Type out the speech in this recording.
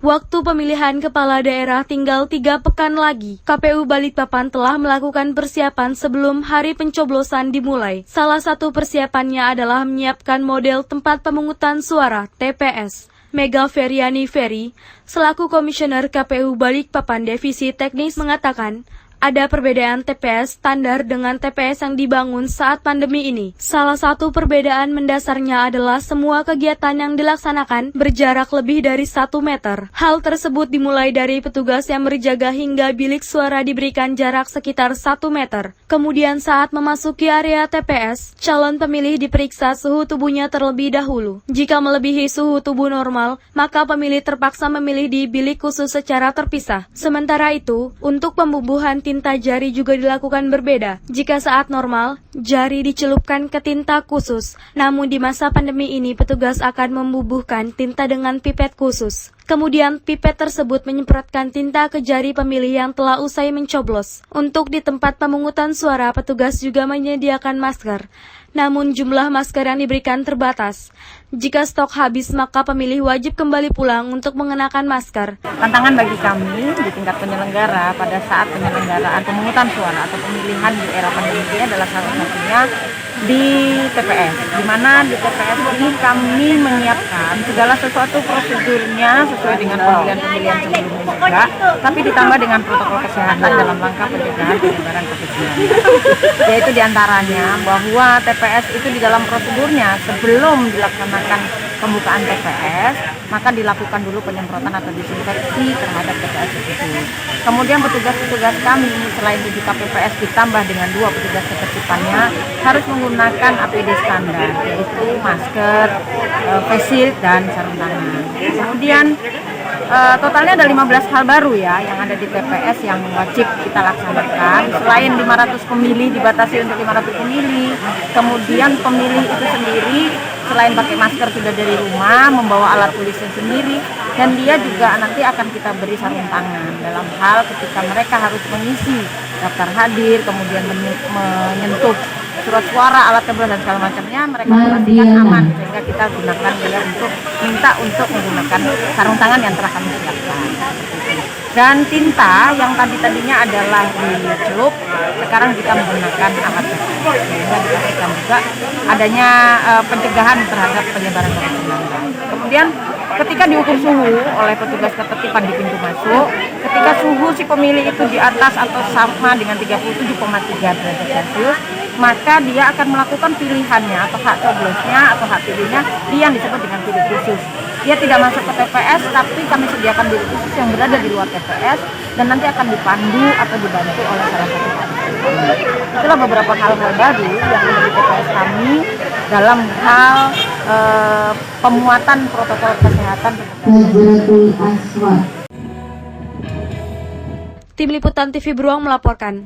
Waktu pemilihan kepala daerah tinggal 3 pekan lagi. KPU Balikpapan telah melakukan persiapan sebelum hari pencoblosan dimulai. Salah satu persiapannya adalah menyiapkan model tempat pemungutan suara (TPS). Mega Feriani Ferry, selaku Komisioner KPU Balikpapan Divisi Teknis mengatakan, ada perbedaan TPS standar dengan TPS yang dibangun saat pandemi ini. Salah satu perbedaan mendasarnya adalah semua kegiatan yang dilaksanakan berjarak lebih dari 1 meter. Hal tersebut dimulai dari petugas yang berjaga hingga bilik suara diberikan jarak sekitar 1 meter. Kemudian saat memasuki area TPS, calon pemilih diperiksa suhu tubuhnya terlebih dahulu. Jika melebihi suhu tubuh normal, maka pemilih terpaksa memilih di bilik khusus secara terpisah. Sementara itu, untuk pembubuhan tinta jari juga dilakukan berbeda. Jika saat normal, jari dicelupkan ke tinta khusus. Namun di masa pandemi ini, petugas akan membubuhkan tinta dengan pipet khusus. Kemudian pipet tersebut menyemprotkan tinta ke jari pemilih yang telah usai mencoblos. Untuk di tempat pemungutan suara, petugas juga menyediakan masker. Namun jumlah masker yang diberikan terbatas. Jika stok habis, maka pemilih wajib kembali pulang untuk mengenakan masker. Tantangan bagi kami di tingkat penyelenggara pada saat penyelenggaraan pemungutan suara atau pemilihan di era pandemi ini adalah salah satunya di TPS, di mana di TPS ini kami menyiapkan segala sesuatu prosedurnya sesuai dengan pemilihan-pemilihan sebelumnya juga, tapi ditambah dengan protokol kesehatan dalam rangka pencegahan penyebaran COVID-19. Yaitu diantaranya bahwa TPS itu di dalam prosedurnya sebelum dilaksanakan pembukaan TPS, maka dilakukan dulu penyemprotan atau disinfeksi terhadap TPS tersebut. Kemudian petugas-petugas kami selain 7 KPPS ditambah dengan 2 petugas ketertibannya harus menggunakan APD standar, yaitu masker, face shield, dan sarung tangan. Kemudian totalnya ada 15 hal baru ya yang ada di TPS yang wajib kita laksanakan. Selain 500 pemilih dibatasi untuk 500 pemilih, kemudian pemilih itu sendiri selain pakai masker sudah dari rumah, membawa alat tulisnya sendiri, dan dia juga nanti akan kita beri sarung tangan dalam hal ketika mereka harus mengisi daftar hadir, kemudian menyentuh surat suara, alat tebal dan segala macamnya, mereka memastikan aman sehingga kita gunakan dia minta untuk menggunakan sarung tangan yang telah kami siapkan. Dan tinta yang tadinya adalah dicelup, sekarang kita menggunakan alat tebal sehingga dipastikan juga adanya pencegahan terhadap penyebaran COVID-19. Kemudian ketika diukur suhu oleh petugas ketertiban di pintu masuk, ketika suhu si pemilih itu di atas atau sama dengan 37,3 derajat Celcius, maka dia akan melakukan pilihannya atau hak coblosnya atau hak pilihnya yang disebut dengan bilik khusus. Dia tidak masuk ke TPS, tapi kami sediakan bilik khusus yang berada di luar TPS dan nanti akan dipandu atau dibantu oleh salah satu TPS. Itulah beberapa hal-hal baru yang ada di TPS kami dalam hal pemuatan protokol kesehatan. Tim Liputan TV Beruang melaporkan.